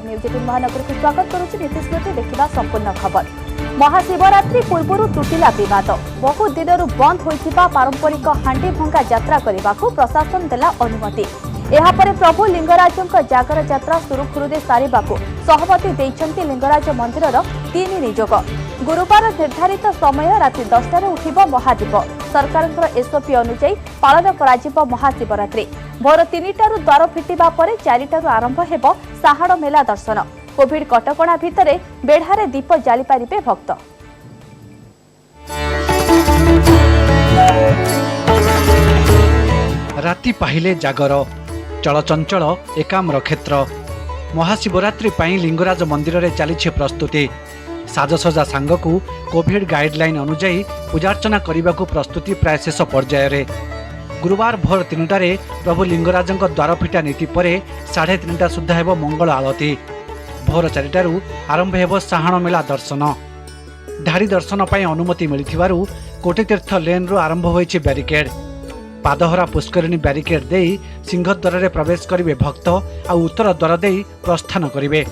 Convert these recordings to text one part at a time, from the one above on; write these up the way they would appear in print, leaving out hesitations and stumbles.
नमस्कार न्यूज 18 महानगर को स्वागत करुछि नीतीश मोदी देखिबा संपूर्ण खबर। महाशिवरात्रि पूर्व टुटिला विवाद बहु दिन बंद होइथिबा पारंपरिक हांडी भंगा यात्रा करबाकू प्रशासन देला अनुमति। एहापरे प्रभु लिंगराजों जागर यात्रा सुरुखुरुरे सारिबाकू सहमति दैछन्ति लिंगराज मंदिरर 3 निजोग। गुरुवार निर्धारित समय राति 10 उठिब महादीप। सरकार एसओपी अनुसार पालन कर महाशिवरात्रि। भोर 3टारू द्वार फिटिबा परे 4टारू आरंभ हेब साहाड़ मेला दर्शन। कोविड कटकणा भितरे बेढ़ारे दीप जाली पारिबे भक्त। राति पाहिले जागर चलचंचल एकाम्र क्षेत्र। महाशिवरात्रि पाई लिंगराज मंदिर रे चली प्रस्तुति। साजसजा सांगकू कोविड गाइडलाइन अनुजाई पूजार्चना करने को प्रस्तुति प्राय शेष पर्यायर। गुरुवार भोर 3टारे प्रभु लिंगराज द्वार फिटा नीति पर 3:30 सुधा हेब मंगल आलती। भोर 4टारू आरंभ हेब साहाण मेला दर्शन। धाड़ी दर्शन पर अनुमति मिलिथिबारु कोटितीर्थ लेन रु आरंभ होइछि बैरिकेड। पादहरा पुष्करिणी बैरिकेड दे सिंहद्वार रे प्रवेश करिवे भक्त आ उत्तर द्वार दे प्रस्थान करिवे।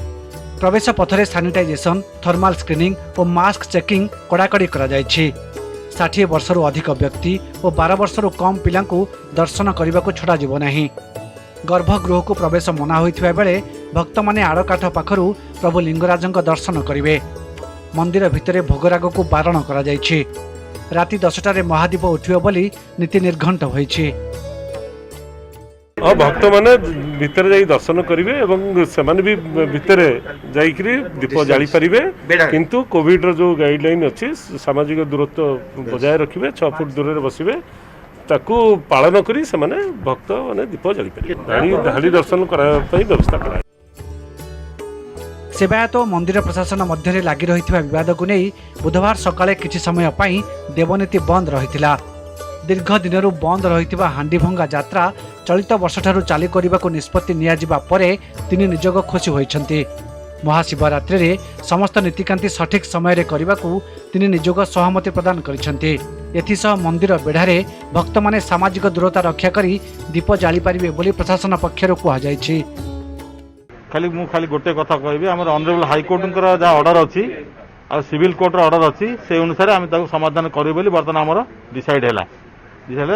प्रवेश पथरे सैनिटाइजेशन थर्माल स्क्रीनिंग और मास्क चेकिंग कड़ाकड़ी करा जायछि। 60 वर्षरू अधिक व्यक्ति और 12 वर्षरू कम पिलांकु दर्शन करने को छड़ा जीव नहीं। गर्भगृह को प्रवेश मना होइथिबा बेले भक्त माने आड़काठ पाखरू प्रभु लिंगराजंक दर्शन करिवे। मंदिर भितरे भोगराग को बारण करा जायछि। राति 10टारे महादीप उठियो बोली नीति निर्घंट होइछि। भक्त माने भितर जाई दर्शन करिवे एवं सेमाने भी भितर जाइकरी दीप जाली पारिबे। किंतु कोविड रो जो गाइडलाइन अछि सामाजिक दूरत्व बजाय रखिबे 6 फुट दूर रे बसिबे ताकू पालन करी सेमाने भक्त माने दीप जाली पारिबे। धाड़ी दर्शन करा पई व्यवस्था करा। सेवायत मंदिर प्रशासन मध्य लगी रही विवाद को नहीं बुधवार सकाळे किछि समय पाई देवनीति बंद रहिथिला। दीर्घ दिनरू बंद रही हांडी भंगा यात्रा चलित वर्ष ठारू चालू करने को निष्पत्ति नियाजिबा परे 3 निजोग खुशी होइछन्ति। महाशिवरात्रि रे समस्त नीतिकांति सठिक समय रे करने को 3 निजोग सहमति प्रदान करिछन्ति। एथिसह मंदिर बेढ़ारे भक्त माने सामाजिक दूरता रक्षा करी दीप जाली पारिबे बोली प्रशासन पक्षरु कुहा जायछि। खाली गोटे कथा कहबी हमर ऑनरेबल हाई कोर्ट जा ऑर्डर अछि आ सिविल कोर्ट रो ऑर्डर अछि से अनुसार आम समाधान करू बोली बर्तमान हमर डिसाइड हैला।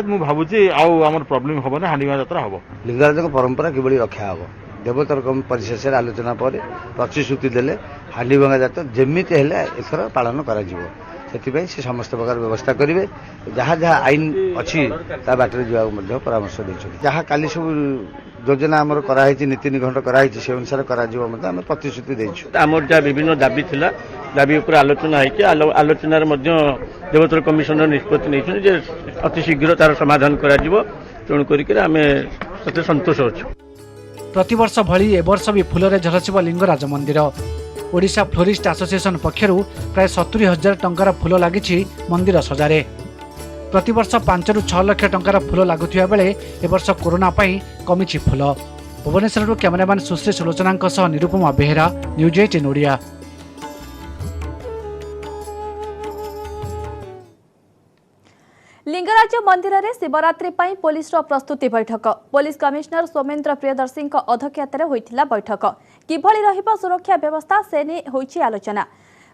मु भावुची आमर प्रॉब्लम हम ना हांडी यात्रा हम लिंगराज परंपरा किभली रक्षा हम देवतर परिशेष आलोचना पर प्रतिश्रुति देले हांडी भंगा यात्रा जेमिति हेले एथर पालन करा जिवो। से समस्त प्रकार व्यवस्था करेंगे। जहाँ जहाँ आईन अच्छी बाटर जा परामर्श देते जहाँ काली सब योजना आमर कराई नीति निघंट कराई से अनुसार आम प्रतिश्रुति देचु। आमर जहाँ विभिन्न दाबी थिला दाबी उपर आलोचना होती आलोचनार देवतर कमिशनर निष्पत्ति नहीं अति शीघ्र तार समाधान करा तेणु करें सतोष अच्छु। प्रतिवर्ष भली एवर्ष भी फूल झलसिब लिंगराज मंदिर। ओडिशा फ्लोरिस्ट एसोसिएशन पक्षरु प्राय 70,000 टंकार फूल लागिछि मंदिर सजारे। प्रतिवर्ष 5 ରୁ 6 लाख टंकार फूल लागुथिबा बेले एवर्ष कोरोना पई कमिछि फूल। भुवनेश्वरରୁ कैमरामैन सुश्री सुलोचनाଙ୍କ सह निरुपमा बेहेरा न्यूज 18 ओडिया। लिंगराज मंदिर रे शिवरात्रि पाई पुलिस प्रस्तुति बैठक। पुलिस कमिश्नर सोमेन्द्र प्रियदर्शी अध्यक्षतार होइथिला बैठक। किभली रहिबो सुरक्षा व्यवस्था से ने होइछि आलोचना।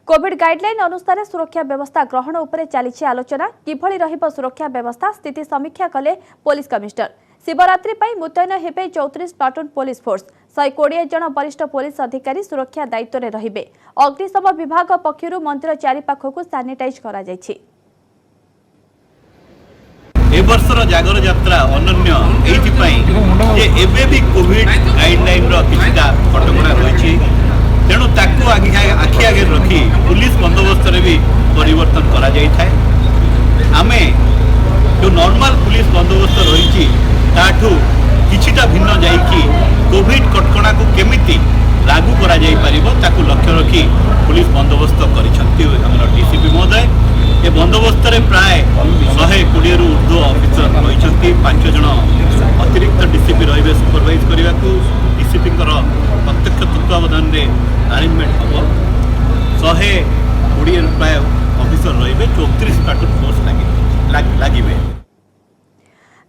कोविड गाइडलाइन अनुसार सुरक्षा व्यवस्था ग्रहण उपरे चलीछि आलोचना। किभली रहिबो सुरक्षा व्यवस्था स्थिति समीक्षा कले पुलिस कमिश्नर। शिवरात्रि पाई मुतयन हेबे 34 प्लाटून पुलिस फोर्स। 120 जन वरिष्ठ पुलिस अधिकारी सुरक्षा दायित्व रे रहिबे। अग्निशम विभाग पक्षरु मंदिर चारि पाखकु सैनिटाइज करा जायछि। ए वर्षर जागर यात्रा अनन्य एबे भी कोविड गाइडलाइन किछिटा कटकणा रही तेणु ताकू आखि आगे रखी पुलिस बंदोबस्त भी परिवर्तन करा जाय थाए। आमे जो नॉर्मल पुलिस बंदोबस्त रही ताठू किछिटा भिन्न जाइकी कोविड कटकणा को केमिति लागू करा जाय परिबो ताकू लक्ष्य रखी पुलिस बंदोबस्त करिसंती हमर डीसीपी महोदय। ए बंदोबस्त प्राय 120 रु ऊर्ध्व ऑफिसर रही 5 जन अतिरिक्त डीसीपी रही सुपरवाइज करने को डीसीपी प्रत्यक्ष तत्वावधान में अरेंजमेंट हम 120 प्राय ऑफिसर रही 34 प्लाटून फोर्स लगे।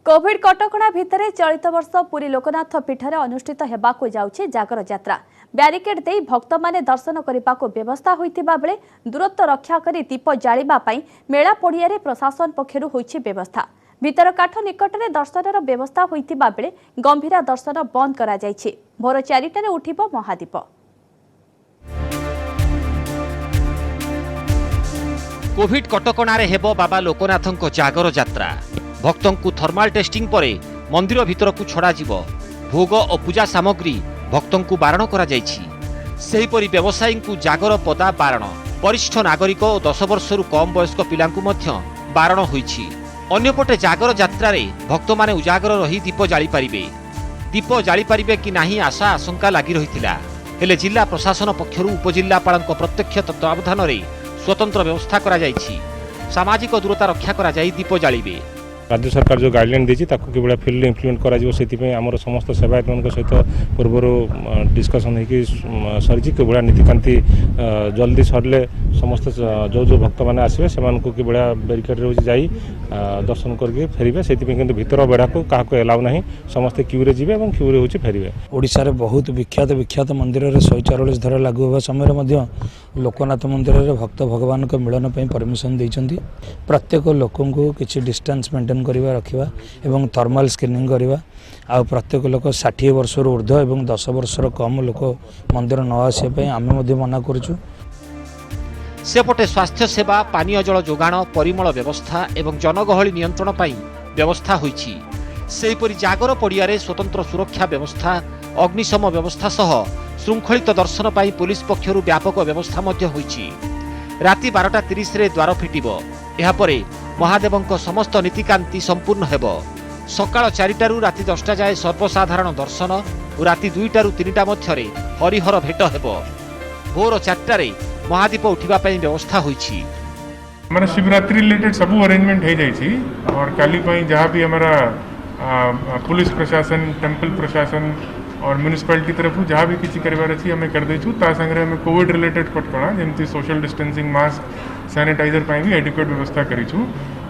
कोविड कटकणा भितर चलित वर्ष पुरी लोकनाथ पीठरे अनुष्ठित हेबाकु जाउछि जागर यात्रा। ବ୍ୟାରିକେଡ୍ ଦେଇ ଭକ୍ତମାନେ ଦର୍ଶନ କରିବାକୁ ବ୍ୟବସ୍ଥା ହୋଇଥିବା ବେଳେ ଦୂରତ୍ୱ ରକ୍ଷା କରି ଦୀପ ଜାଳିବା ପାଇଁ ମେଳା ପଡ଼ିଆରେ ପ୍ରଶାସନ ପକ୍ଷରୁ ହୋଇଛି ବ୍ୟବସ୍ଥା। ଭିତରକାଠ ନିକଟରେ ଦର୍ଶନର ବ୍ୟବସ୍ଥା ହୋଇଥିବା ବେଳେ ଗମ୍ଭୀରା ଦର୍ଶନ ବନ୍ଦ କରାଯାଇଛି। ଭୋର 4ଟାରେ ଉଠିବ ମହାଦୀପ। कोविड कटकणारे हेबो बाबा लोकनाथंको जागर यात्रा। भक्तंकु थर्माल टेस्टिंग परे मंदिर भितरकु छड़ा जीवो। भोग और पूजा सामग्री भक्तंकु बारण करा जायछि। सेहिपरि व्यवसायींकु जागर पदा बारण। वरिष्ठ नागरिक और 10 वर्षरु कम वयस्क पिलांकु मध्य बारण होईछि। अन्यपटे जागर यात्रा रे भक्त माने उजागर रही दीप जाली पारिबे। दीप जाली पारिबे कि नाही आशा आशंका लागि रहिथिला। हेले जिल्ला प्रशासन पक्षरु उपजिल्लापालक प्रत्यक्ष तत्वावधान रे स्वतंत्र व्यवस्था करा जायछि। सामाजिक दूरता रक्षा करा जाई दीप जालिबे। राज्य सरकार जो गाइडलाइन देछि ताकू केवल फील्ड इम्प्लीमेंट करा जिवो। सेति आमर समस्त सेवायत सहित पूर्वर डिस्कसन होगी सरी केवल नीतिकांति जल्दी सरले समस्त जो जो भक्त मैंने आसवे से बैरिकेड रोज जा दर्शन करके फेरबे। से भीतर बेढ़ा को क्या एलाउ ना समस्ते क्यूरे जी क्यूरे हो फेरबे। ओडिशा रे बहुत विख्यात विख्यात मंदिर रे 144 धारा लागू होगा समय लोकनाथ मंदिर रे भक्त भगवान को मिलन परमिशन देइछंती। प्रत्येक लोकन को किसी डिस्टेंस मेंटेन करवा रखा एवं थर्माल स्क्रीनिंग करवा। आ प्रत्येक लोक 60 वर्ष ऊर्ध्व एवं 10 वर्षर कम लोक मंदिर न आसे आम मना करूँ। सेपटे स्वास्थ्य सेवा पानीय जल जोगाण परिमल व्यवस्था एवं जनगहली नियंत्रण पाई व्यवस्था होईछि। सेहिपरि जागर पड़ियारे स्वतंत्र सुरक्षा व्यवस्था अग्निशम व्यवस्था सह श्रृंखलित दर्शन पाई पुलिस पक्षरु व्यापक व्यवस्था मध्य होईछि। राति 12:30 रे द्वार फिटिबो। एहा परे महादेवंक समस्त नीतिकांति संपूर्ण हेबो। सकाळ 4टारू राति 10टा जाए सर्वसाधारण दर्शन और राति 2टारू 3टा मध्यरे हरिहर भेट हेबो। भोर 4टारे महादीप उठिबा पई व्यवस्था होईछि। हमारा शिवरात्रि रिलेटेड सब अरेंजमेंट हो जाइए और काली जहाँ भी हमारा पुलिस प्रशासन टेम्पल प्रशासन और म्यूनिसिपालिटी तरफ जहाँ भी किसी करार अच्छी आम कर देचु। ता संगे आम कोविड रिलेटेड कटकणा जमी सोशल डिस्टेंसिंग मास्क सैनिटाइजर भी एडिक्वेट व्यवस्था करूँ।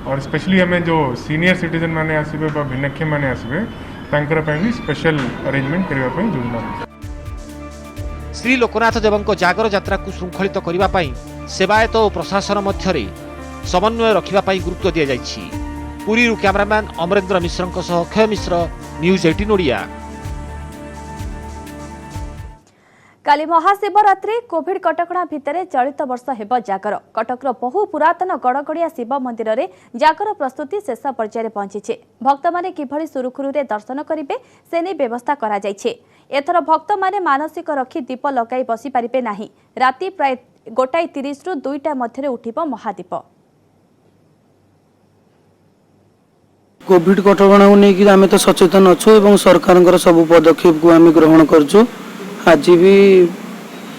और स्पेशली आम जो सीनियर सिटीजन मैंने आसबे भिन्नक्षम मैंने आसबे तांकर भी स्पेशल अरेंजमेंट करने जोजना। श्री लोकनाथ देवंक जागर यात्रा को श्रृंखलित करने पाई सेवायत और प्रशासन मध्य समन्वय रखा गुरुत्व दि जाइछि। पुरी कैमरामैन अमरेंद्र मिश्र अक्षय मिश्र न्यूज 18 ओडिया। काली महाशिवरात्रि कोविड कटकणा भितर चलित वर्ष हेब जागर। कटकर बहु पुरातन गड़गड़िया शिव मंदिर में जागर प्रस्तुति शेष पर्यायर पहुंची। भक्त माने किभली सुरुखुरु दर्शन करेंगे से नहीं व्यवस्था करा जाइछे। एथर भक्त माने मानसिक रखी दीप लगाई बसी पारिबे नाही। राति प्राय 1:30 रु 2टा मध्य उठिब महादीप। कोविड कटकणा को लेकिन आम तो सचेतन अच्छु एवं सरकार सब पदक्षेप को आम ग्रहण करूँ। आज भी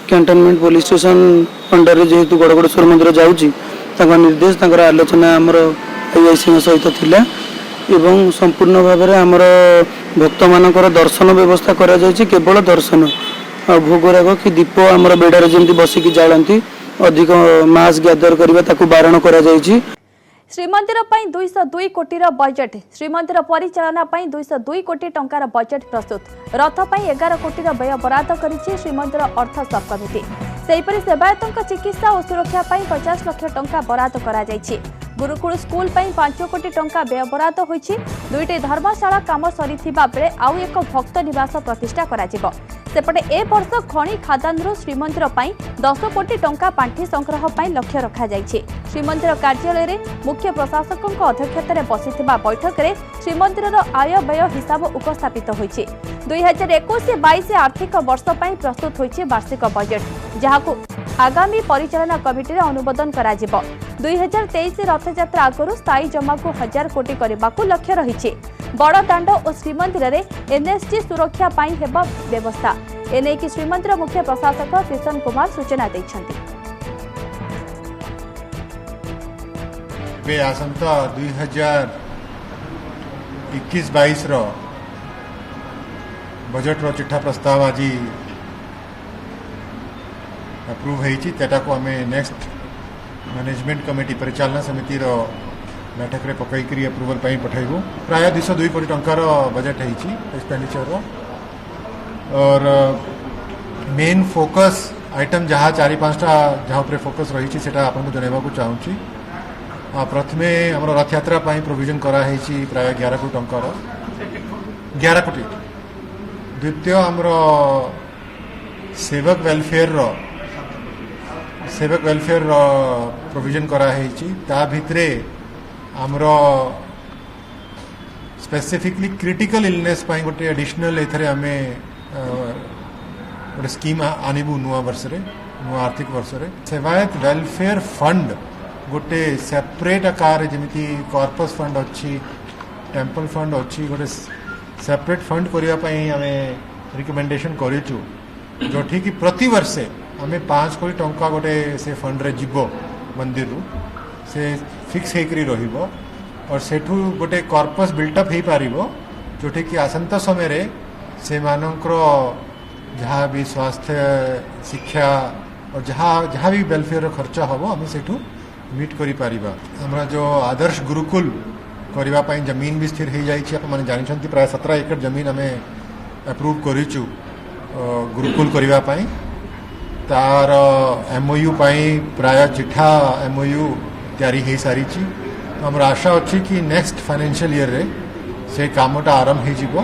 कैंटनमेंट पुलिस स्टेशन अंडर जेहेतु गड़गड़ेश्वर मंदिर जाऊँगी निर्देश आलोचना आमर आईआईसी सहित थिला एवं संपूर्ण भाव में आमर भक्त मानकर दर्शन व्यवस्था करा जायछि। केवल दर्शन आ भोगराग कि दीप आमर बेड़ार जमी बसिकी जालती अधिक मास ग्यादर करबा ताकू बारण करा जायछि। श्रीमंदिर 202 कोटीर बजेट। श्रीमंदिर परिचालना 202 कोटी टंकार बजेट प्रस्तुत। रथ 11 कोटीर व्यय बराद करिछि श्रीमंदिर अर्थ सब कमिटी। सेहिपरि सेवायतंक चिकित्सा और सुरक्षा 50 लाख टंका बराद करा जायछि। गुरुकुल स्कूल 5 कोटी टंका व्यय बराद होइछि। 2टी धर्मशाला काम सरीथिबा बेले आउ एक भक्त निवास प्रतिष्ठा करा जिवो। सेपटे ए वर्ष खणी खादानरू श्रीमंदिर 10 कोटी टंका पांठी संग्रह लक्ष्य रखा जायछि। श्रीमंदिर कार्यालय रे मुख्य प्रशासक अध्यक्षतार बसिथिबा बैठक रे श्रीमंदिर आय व्यय हिसाब उपस्थापित होइछि। 2021-22 आर्थिक वर्ष प्रस्तुत होइछि वार्षिक बजेट जहाकू आगामी परिचालना कमिटी रे अनुमोदन करा जिवो। 2023 रथयात्रा आगरू स्थायी जमा को 1000 कोटी करने लक्ष्य रही। बड़ दाण्ड और श्रीमंदिर में एनएसजी सुरक्षा हेबा व्यवस्था एने कि श्रीमंदिर मुख्य प्रशासक किशन कुमार सूचना देइछन्ति। आसंता 2021-22 बजेट रो चिठा प्रस्ताव आज अप्रूव होता आम नेक्स्ट मैनेजमेंट कमिटी परिचालना समिति रो बैठक रे पकईकरी अप्रूवल पठाइबू। प्राय 202 कोटी टंकार बजेट है एक्सपेंडिचर और मेन फोकस आइटम जहाँ 4-5टा जहाँ पर फोकस रही है आपको जनवाक चाहूँगी। प्रथमे आम रथ यात्रा प्रोविजन कराई प्राय 11 कोटी टंकार 11 कोटी। द्वितीय आमर सेवक वेलफेयर प्रोविजन कराई ता भितरे आमर स्पेसिफिकली क्रिटिकल इलनेस गोटे एडिशनल एथरे आमे गोटे स्कीम आनिबू नुआ वर्ष रे नुआ आर्थिक वर्ष रे सेवायत वेलफेयर फंड गोटे सेपरेट आकार जमीती कॉर्पस फंड अच्छी टेम्पल फंड अच्छी गोटे सेपरेट फंड करने आमे रिकमेंडेशन करूँ जो कि प्रति वर्षे आमे 5 कोटी टंका गोटे से फंड रे जीवो मंदिर रू से फिक्स होकर रहिबो और सेठू गोटे कॉर्पस बिल्टअप हो पारिबो जोठी कि आसंता समय रे से मानकर जहाँ भी स्वास्थ्य शिक्षा और जहाँ भी वेलफेयर खर्च हम आम सेठू मीट करि पारिबा। हमरा जो आदर्श गुरुकुल करबा पई जमीन भी स्थिर हो जाइए आप माने जानिछंती प्राय 17 एकड़ जमीन आमे अप्रूव करिचु गुरुकुल करबा पई तार एमओयू पई प्राय चिठा एमओयू तैयारी हो सारी हमर आशा अच्छी कि नेक्स्ट फाइनेंशियल ईयर रे से कामटा आरंभ हो जिवो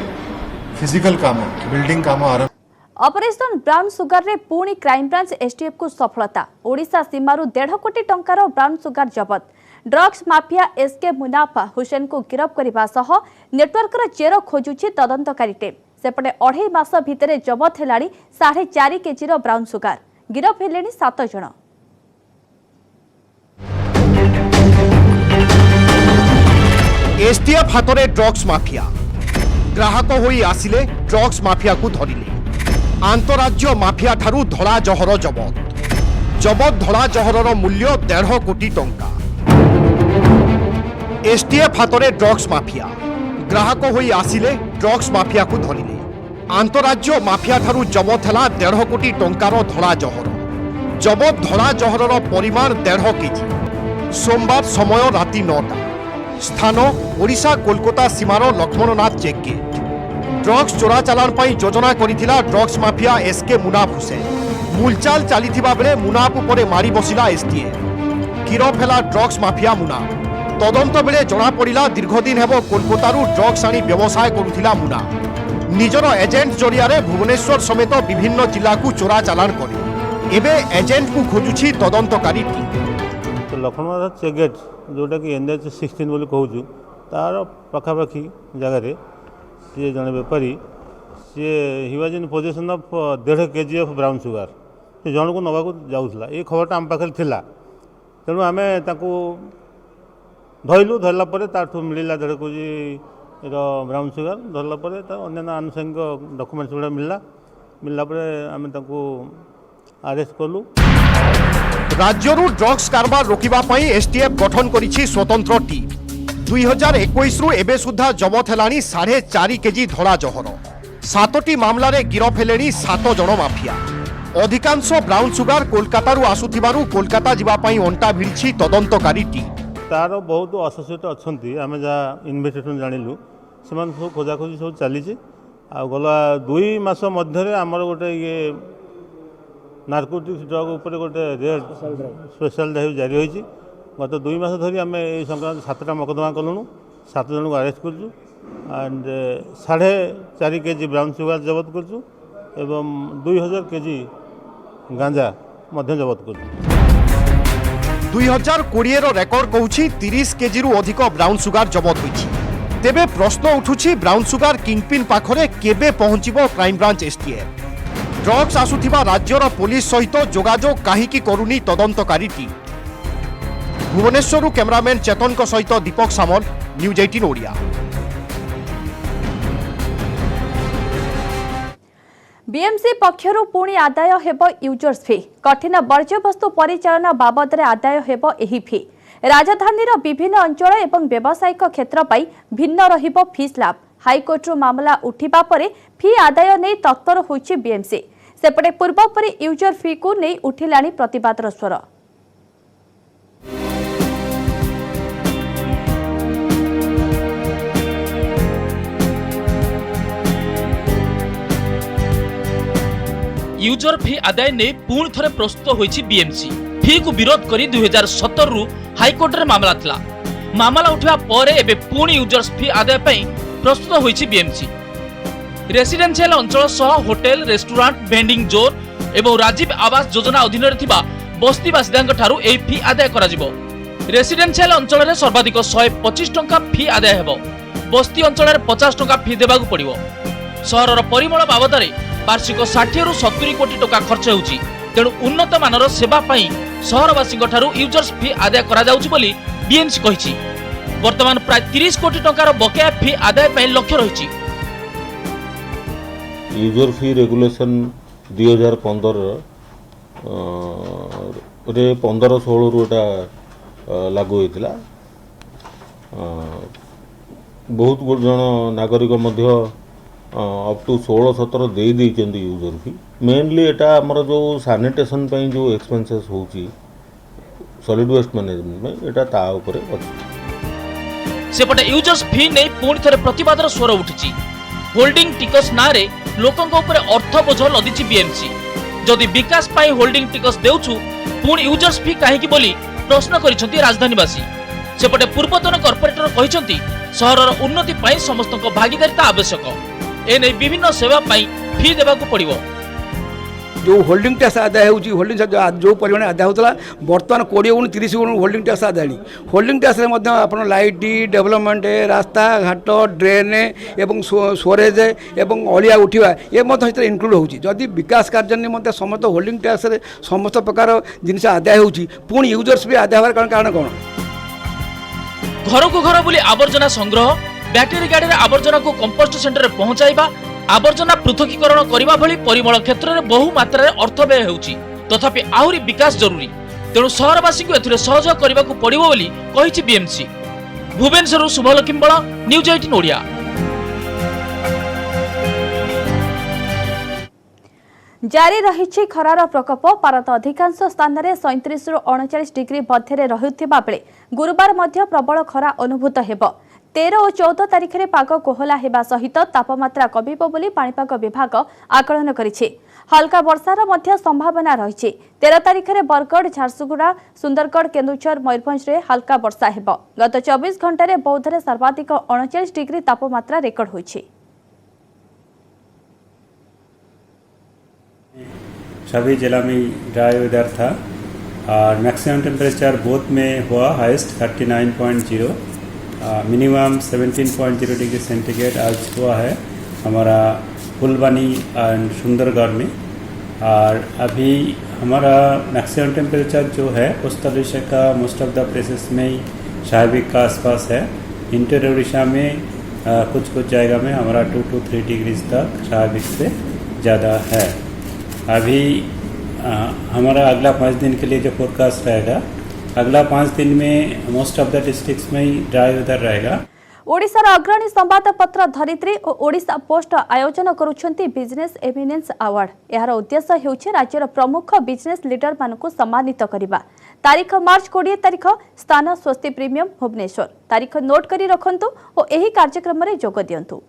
फिजिकल काम बिल्डिंग काम आरंभ। ऑपरेशन ब्राउन सुगर रे पुणी क्राइम ब्रांच एसटीएफ को सफलता। ओडिशा सीमारू 1.5 कोटी टंकार ब्राउन सुगर जबत। Drugs mafia SK Munafa Hussain को गिरफ करने सह नेटवर्क चेर खोजुछि तदंतकारी टीम। सेपटे 2.5 मास भितर जबत हेलाणी 4.5 केजी ब्राउन सुगर। गिरफ हेलेनी 7 जण। एसटीएफ हाथ में ड्रग्स माफिया ग्राहक होई आसिले ड्रग्स माफिया को धरिले। आंतराज्य माफिया ठारू धड़ा जहर जबत धड़ा जहरर मूल्य 1.5 कोटी टंका। एसटीएफ हाथ में ड्रग्स माफिया ग्राहक होई आसिले ड्रग्स माफिया को धरिले। आंतराज्य माफिया ठारू जबत है 1.5 कोटी टंकार धड़ा जहर। जबत धड़ा जहरर परिमाण 1.5 केजी। सोमवार समय राति 9टा। स्थान ओडिशा कोलकाता सीमार लक्ष्मणनाथ चेक गेट। ड्रग्स चोरा चालाण पर योजना करिथिला drugs mafia SK Munaf Hussain. मूलचाल चलीथिबा बेले मुनाफ उपरे मारी बसिला एसटीएफ। गिरफ हेला ड्रग्स माफिया मुनाफ। तदंत बेले जना पड़िला दीर्घदिन हेबो कोलकातारू ड्रग्स आनी व्यवसाय करुथिला मुनाफ। निजर एजेंट जरिया भुवनेश्वर समेत विभिन्न जिला को चोरा चालाण करे। एबे एजेंट को खोजुछि तदंतकारी टीम। लक्ष्मणनाथ चेक गेट जोटा कि NH-16 बोली कहूँ तार पखापाखि जगार सी जड़े बेपारी सी he was in position of 1.5 KG of brown sugar से जन को नवा जाऊला ये खबरटा आम पाखे थिला तेणु आम धरलु धरला ताठू मिलला 1.5 केजी ब्राउन सुगर धरला अन्य आनुषंगिक डॉक्यूमेंट्स गुड़ा मिलला आम अरेस्ट कलु। राज्यरू ड्रग्स कारबार रोकिबा पई एसटीएफ गठन करिछि स्वतंत्र टीम। 2021 रु एबे सुद्धा जबत हेलानी 4.5 केजी धड़ा जहर। 7टी मामला रे गिरफ हेलेनी 7 जण माफिया। अधिकांश ब्राउन सुगर कोलकातारू आसुथिबारू कोलकाता जिबा पई अंटा भिड़छि तदंतकारी टीम। तार बहुत एसोसिएट अछंती आमे जा इन्वेस्टिगेशन जानिलु सेमान सब खोजाखोजी सब चलीछि आ गला 2 मास मध्यरे हमर गोटे ये नार्कोटिक्स ड्रग उपर गोटे रेड स्पेशल ड्राइव जारी होती। गत 2 मास धरी आम ये संक्रांत 7टा मकदमा कलुणु 7 जन को अरेस्ट करूँ एंड 4.5 केजी ब्राउन सुगर जबत करूँ एवं 2000 केजी गांजा मध्य जबत करूँ। 2020 रो रेकर्ड कहूछि 30 केजी रु अधिक ब्राउन सुगर जबत होइछि। तेबे प्रश्न उठुछि ब्राउन सुगर किंगपिन पाखरे केबे पहुंचिबो क्राइम ब्रांच एसटीएफ। ड्रग्स आसुथिबा राज्यर पुलिस सहित जोगाजोग काहीकि करुनी तदंतकारी टीम। भुवनेश्वर कैमरामैन चेतन सहित दीपक सामल न्यूज 18 ओडिया। बीएमसी पक्षरु पुणी आदाय हेबो यूजर्स फी। कठिन वर्ज्यवस्तु परिचालन बाबद रे आदाय हेबो एही फी। राजधानीर विभिन्न अंचल एवं व्यावसायिक क्षेत्र पई भिन्न रहिबो फी स्लैब। हाईकोर्ट मामला उठिबा परे फी आदाय नै तत्पर होइछि बीएमसी। सेपटे पूर्व परी यूजर फी को नै उठिलाणी प्रतिवादर स्वर। यूजर फी आदाय ने पुणी थरे प्रस्तुत होईछि बीएमसी। फी को विरोध करी 2017 रु हाईकोर्ट रे मामला थिला। मामला उठिबा परे एबे पुणी यूजर्स फी आदाय पई प्रस्तुत होईछि बीएमसी। रेसिडेंशियल अंचल सह होटेल, रेस्टोरेंट, वेंडिंग जोन एवं राजीव आवास योजना अधीन रे थिबा बस्ती बासिंदांक ठारू एई फी आदाय करा जिवो। रेसिडेंशियल अंचल रे सर्वाधिक 125 टंका फी आदाय हेबो। बस्ती अंचल रे 50 टंका फी देबाकू पड़िबो। सहरर परिमल बाबदरे वार्षिक 60 रु 70 कोटी टका खर्च होउछि। तेणु उन्नत मानर सेवा पई सहरवासी ठारू यूजर्स फी आदाय करा जाउछि बोली बीएमसी कहिछि। वर्तमान प्राय 30 कोटी टंकार बकेया फी आदाय पई लक्ष्य रहिछि। यूजर फी रेगुलेशन 2015 रे 15-16 रु एटा लागू होइतिला। बहुत जन नागरिक मध्य अप टू 16-17 दे देइचंदी यूजर फी। मेनली एटा हमर जो सैनिटेशन पई जो एक्सपेंसेस होउची सॉलिड वेस्ट मैनेजमेंट में एटा ता ऊपर अछि। सेपटे यूजर्स फी नै पुणी थरे प्रतिवादर स्वर उठिछि। होल्डिंग टिकस नारे लोकंक ऊपर अर्थ बोझ लदिछि बीएमसी। जदि विकास पाई होल्डिंग टिकस देउछु पुणी यूजर्स फी काहेकि बोली प्रश्न करिसंती राजधानीवासी। सेपटे पूर्वतन कॉर्पोरेटर कहिसंती सहरर उन्नति पाई समस्तक भागीदारिता आवश्यक। एने विभिन्न सेवा पाई फी देबाकू पड़िबो। जो होल्डिंग टैक्स आदाय होउची होल्डिंग टैक्स जो परिमाण आदाय होतला वर्तमान 20-30 होल्डिंग टैक्स आदाय। होल्डिंग टैक्स रे मध्य आपण लाइट, डेवलपमेंट, रास्ता घाट, ड्रेन एवं स्टोरेज एवं अलिया उठिबा ए मध्य इतर इंक्लूड होउची। जदि विकास कार्य निमंते समस्त होल्डिंग टैक्स रे समस्त प्रकार जिनिस आदाय होउची पुणी यूजर्स भी आदाय होबार कारण कोन? घर को घर बुली आवर्जना संग्रह, बैटरी गाड़ी रे आवर्जना को कंपोस्ट सेंटर रे पहुंचाइबा, आवर्जना पृथकीकरण करने भली परिमल क्षेत्र में बहु मात्रा रे अर्थ व्यय होउची। तथापि आहुरी विकास जरूरी। तेणु सहरवासी को एथिरे सहयोग करने को पड़िबो बोली कहिछि बीएमसी। भुवनेश्वर शुभलक्ष्मी बळ, न्यूज 18 ओडिया। जारी रही खरार प्रकोप। भारत अधिकांश स्थान में 37 रु 39 डिग्री मध्य रहुथिबा बेले गुरुवार मध्य प्रबल खरा अनुभूत हेबो। 13 और 14 तारिख में पाग कोहला हेबा सहित तापमात्रा कमिबो बोली पाणीपाग विभाग आकलन करिछि। हल्का वर्षार मध्य संभावना रही। 13 तारिख में बरगढ़, झारसुगुड़ा, सुंदरगढ़, केन्दुझर, मयूरभंज रे हल्का वर्षा हेबो। गत 24 घंटा रे बौद्ध रे सर्वाधिक 39 डिग्री तापमात्रा रेकर्ड होइछि। सभी जिला में ड्राई वेदर था और मैक्सिमम टेम्परेचर बोथ में हुआ हाईएस्ट 39.0, मिनिमम 17.0 डिग्री सेंटीग्रेड आज हुआ है हमारा फुलबानी एंड सुंदरगढ़ में। और अभी हमारा मैक्सिमम टेम्परेचर जो है उत्तर उड़ीसा का मोस्ट ऑफ द प्लेसेस में ही स्वाभाविक का आसपास है। इंटर उड़ीसा में कुछ कुछ जगह में हमारा 2 to 3 डिग्री तक स्वाभाविक से ज़्यादा है। अभी हमारा अगला 5 दिन के लिए जो फोरकास्ट रहेगा, अगला 5 दिन में मोस्ट ऑफ द डिस्ट्रिक्ट्स में ही ड्राई वेदर रहेगा। ओडिशार अग्रणी संवादपत्र धरित्री और ओडिशा पोस्ट आयोजन करुछंती बिजनेस एमिनेंस अवार्ड। यार उद्देश्य हेउछे राज्यर प्रमुख बिजनेस लीडर मानकु सम्मानित करिबा। तारीख मार्च 20 तारीख, स्थान स्वस्ति प्रीमियम भुवनेश्वर। तारीख नोट करी रखंतु और एही कार्यक्रम रे जोग दियंतु।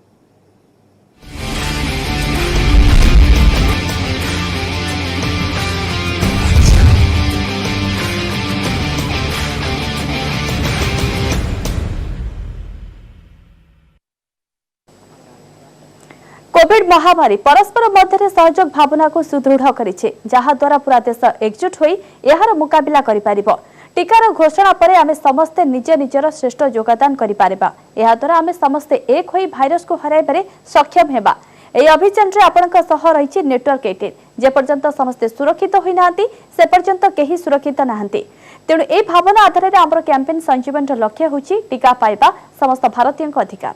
कोविड महामारी परस्पर मध्य सहयोग भावना को सुदृढ़ करिछे, जहा द्वारा पूरा देश एकजुट होई एहार मुकाबिला करि पारिबो। टीकार घोषणा पर आमे समस्ते निज निजर श्रेष्ठ योगदान करि पारिबा। एहा द्वारा आमे समस्ते एक होई भाइरस को हराइबारे सक्षम हेबा। एई अभियान रे आपनक सह रहिछि नेटवर्क 18। जे पर्यंत समस्ते सुरक्षित होई नांती से पर्यंत केही सुरक्षित नांती। तेणु ए भावना आधार रे हमर कैंपेन संजीवन लक्ष्य होछि टीका पाइबा समस्त भारतीय अधिकार।